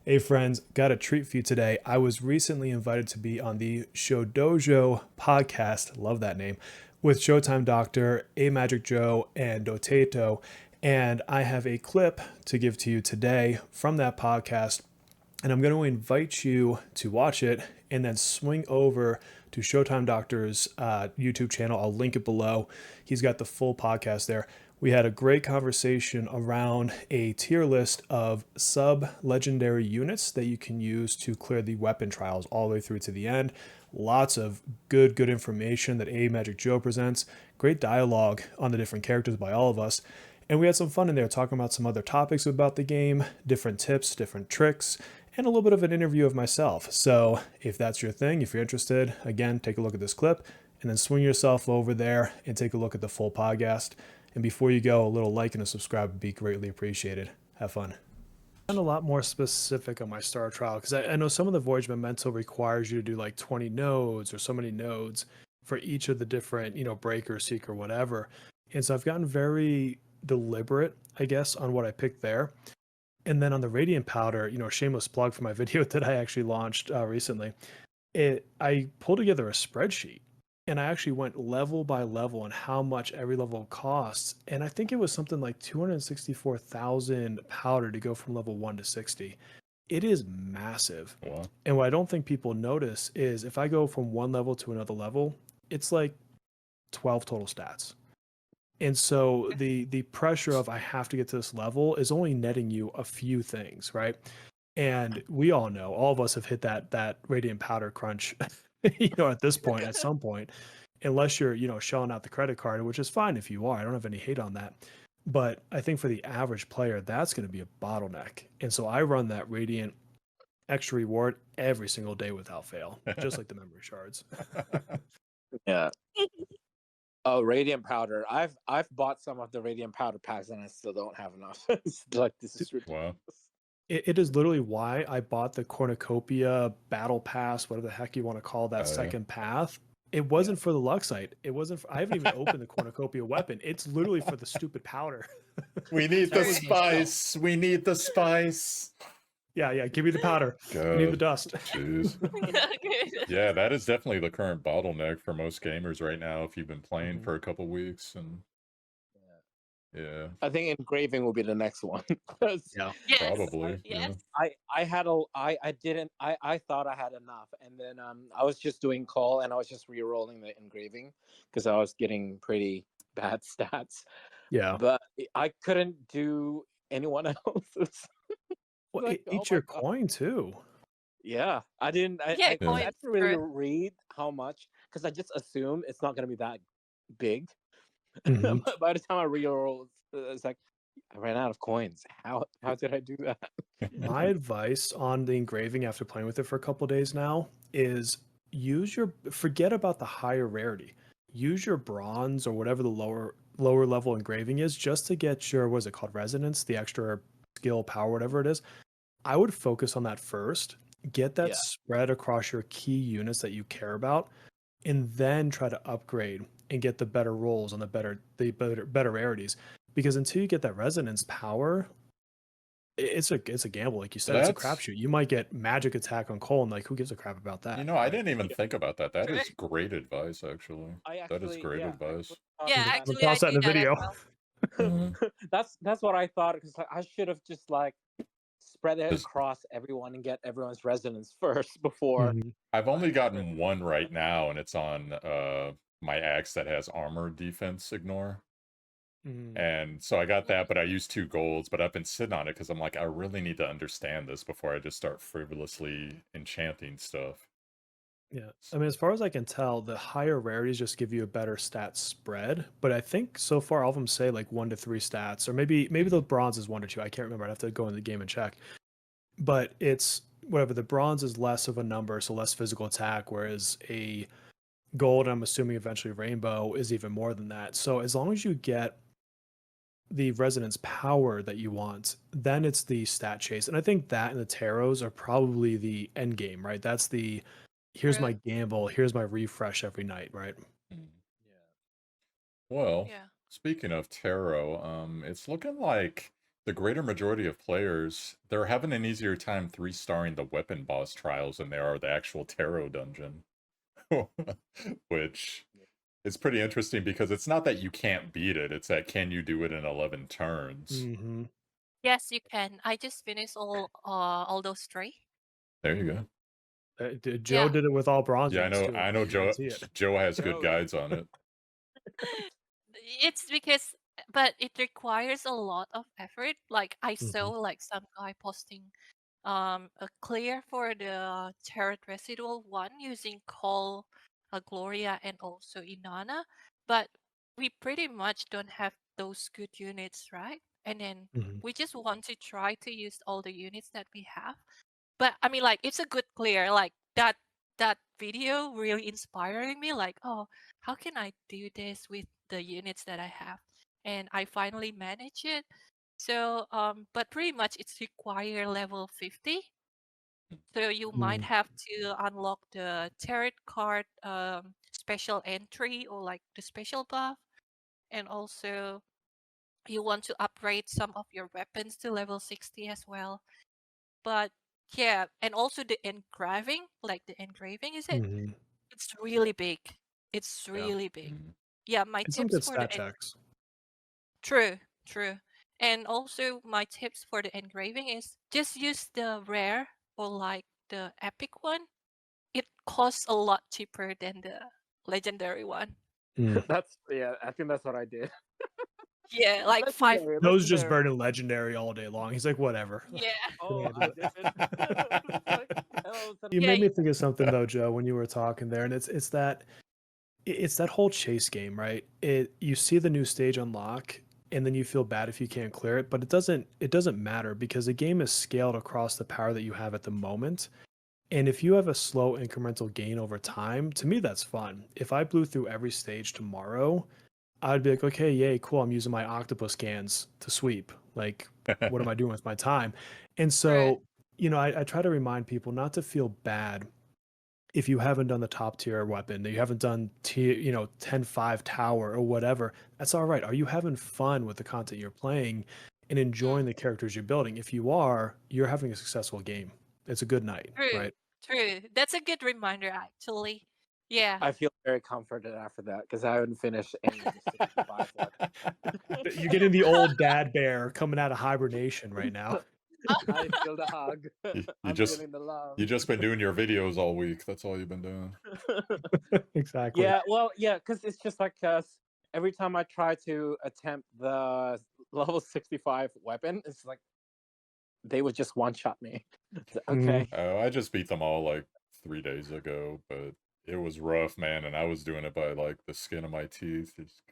Hey friends, got a treat for you today. I was recently invited to be on the ShowDoughJo podcast, love that name, with Showtime Doctor, A Magic Joe, and Dotato. And I have a clip to give to you today from that podcast. And I'm going to invite you to watch it and then swing over to Showtime Doctor's YouTube channel. I'll link it below. He's got the full podcast there. We had a great conversation around a tier list of sub-legendary units that you can use to clear the weapon trials all the way through to the end. Lots of good information that A Magic Joe presents. Great dialogue on the different characters by all of us. And we had some fun in there talking about some other topics about the game, different tips, different tricks, and a little bit of an interview of myself. So if that's your thing, if you're interested, again, take a look at this clip and then swing yourself over there and take a look at the full podcast. And before you go, a little like and a subscribe would be greatly appreciated. Have fun. I'm a lot more specific on my star trial because I know some of the Voyage Memento requires you to do like 20 nodes or so many nodes for each of the different, breaker, seeker, whatever. And so I've gotten very deliberate, I guess, on what I picked there. And then on the Radiant Powder, shameless plug for my video that I actually launched recently, I pulled together a spreadsheet and I actually went level by level on how much every level costs. And I think it was something like 264,000 powder to go from level 1 to 60. It is massive. Wow. And what I don't think people notice is if I go from one level to another level, it's like 12 total stats. And so the pressure of I have to get to this level is only netting you a few things, right? And we all know, all of us have hit that Radiant Powder crunch at this point, at some point, unless you're, shelling out the credit card, which is fine if you are. I don't have any hate on that. But I think for the average player, that's going to be a bottleneck. And so I run that Radiant extra reward every single day without fail, just like the memory shards. Yeah. Oh, Radiant Powder. I've bought some of the Radiant Powder packs and I still don't have enough. It's like, this is ridiculous. Wow. It is literally why I bought the Cornucopia Battle Pass, whatever the heck you want to call that second path. It wasn't for the Luxite. It wasn't. I haven't even opened the Cornucopia weapon. It's literally for the stupid powder. We need the spice. We need the spice. Yeah. Give me the powder. God. Give me the dust. Jeez. Yeah, that is definitely the current bottleneck for most gamers right now. If you've been playing for a couple weeks, and yeah, I think engraving will be the next one. yeah, probably. Yes. Yeah. I thought I had enough, and then I was just doing call and I was just re-rolling the engraving because I was getting pretty bad stats. Yeah, but I couldn't do anyone else's. Well, it eats your coin too. Yeah, I didn't. I didn't really read how much because I just assumed it's not going to be that big. By the time I re-rolled, it's like I ran out of coins. How did I do that? My advice on the engraving after playing with it for a couple days now is forget about the higher rarity. Use your bronze or whatever the lower level engraving is just to get your, what is it called, resonance, the extra skill, power, whatever it is. I would focus on that first, get that spread across your key units that you care about, and then try to upgrade and get the better rolls on the better rarities. Because until you get that resonance power, it's a gamble, like you said. It's a crapshoot. You might get magic attack on Cole, and like, who gives a crap about that? I didn't even think about that. That is great advice, actually. That is great advice. Actually, I'll toss that in the video. That's what I thought, because I should have just spread it across everyone and get everyone's resonance first before. I've only gotten one right now, and it's on my axe that has armor defense ignore. And so I got that, but I used 2 golds, but I've been sitting on it because I'm like, I really need to understand this before I just start frivolously enchanting stuff. Yeah, I mean, as far as I can tell, the higher rarities just give you a better stat spread. But I think so far all of them say like 1 to 3 stats, or maybe the bronze is 1 to 2. I can't remember. I'd have to go in the game and check. But it's whatever. The bronze is less of a number, so less physical attack, whereas a gold, I'm assuming eventually rainbow, is even more than that. So as long as you get the resonance power that you want, then it's the stat chase. And I think that and the tarots are probably the end game, right? That's the here's my gamble, here's my refresh every night, right? Well, speaking of tarot, it's looking like the greater majority of players, they're having an easier time 3-starring the weapon boss trials than they are the actual tarot dungeon. Which is pretty interesting because it's not that you can't beat it, it's that can you do it in 11 turns? Yes, you can. I just finished all those 3. There you go. Joe did it with all bronze. Yeah, I know Joe has good guides on it. It's because, but it requires a lot of effort. Like I saw like some guy posting a clear for the Tarot Residual 1 using Convallaria and also Inanna, but we pretty much don't have those good units, right? And then we just want to try to use all the units that we have. But I mean, like, it's a good clear. Like that video really inspiring me. Like, oh, how can I do this with the units that I have? And I finally managed it. So, but pretty much it's require level 50. So you might have to unlock the tarot card special entry or like the special buff, and also you want to upgrade some of your weapons to level 60 as well. But yeah, and also the engraving, like the engraving, is it? It's really big. It's really big. Yeah, my tips for the True. And also my tips for the engraving is just use the rare or like the epic one. It costs a lot cheaper than the legendary one. I think that's what I did. Yeah, like 5. Those just burning legendary all day long. He's like, whatever. Yeah. You made me think of something though, Joe, when you were talking there, and it's that whole chase game, right? You see the new stage unlock, and then you feel bad if you can't clear it, but it doesn't matter because the game is scaled across the power that you have at the moment. And if you have a slow incremental gain over time, to me that's fun. If I blew through every stage tomorrow, I'd be like, okay, yay, cool. I'm using my octopus cans to sweep. Like, what am I doing with my time? And so, I try to remind people not to feel bad if you haven't done the top tier weapon, that you haven't done 10-5 tower or whatever. That's all right. Are you having fun with the content you're playing and enjoying the characters you're building? If you are, you're having a successful game. It's a good night, right? True. That's a good reminder, actually. Yeah. I feel very comforted after that because I haven't finished any of the 65 weapons. You're getting the old dad bear coming out of hibernation right now. I feel the hug. Feeling the love. You just been doing your videos all week. That's all you've been doing. Exactly. Yeah, well, yeah, because it's just like every time I try to attempt the level 65 weapon, it's like they would just one-shot me. Okay. I just beat them all like 3 days ago, but it was rough, man, and I was doing it by like the skin of my teeth. Just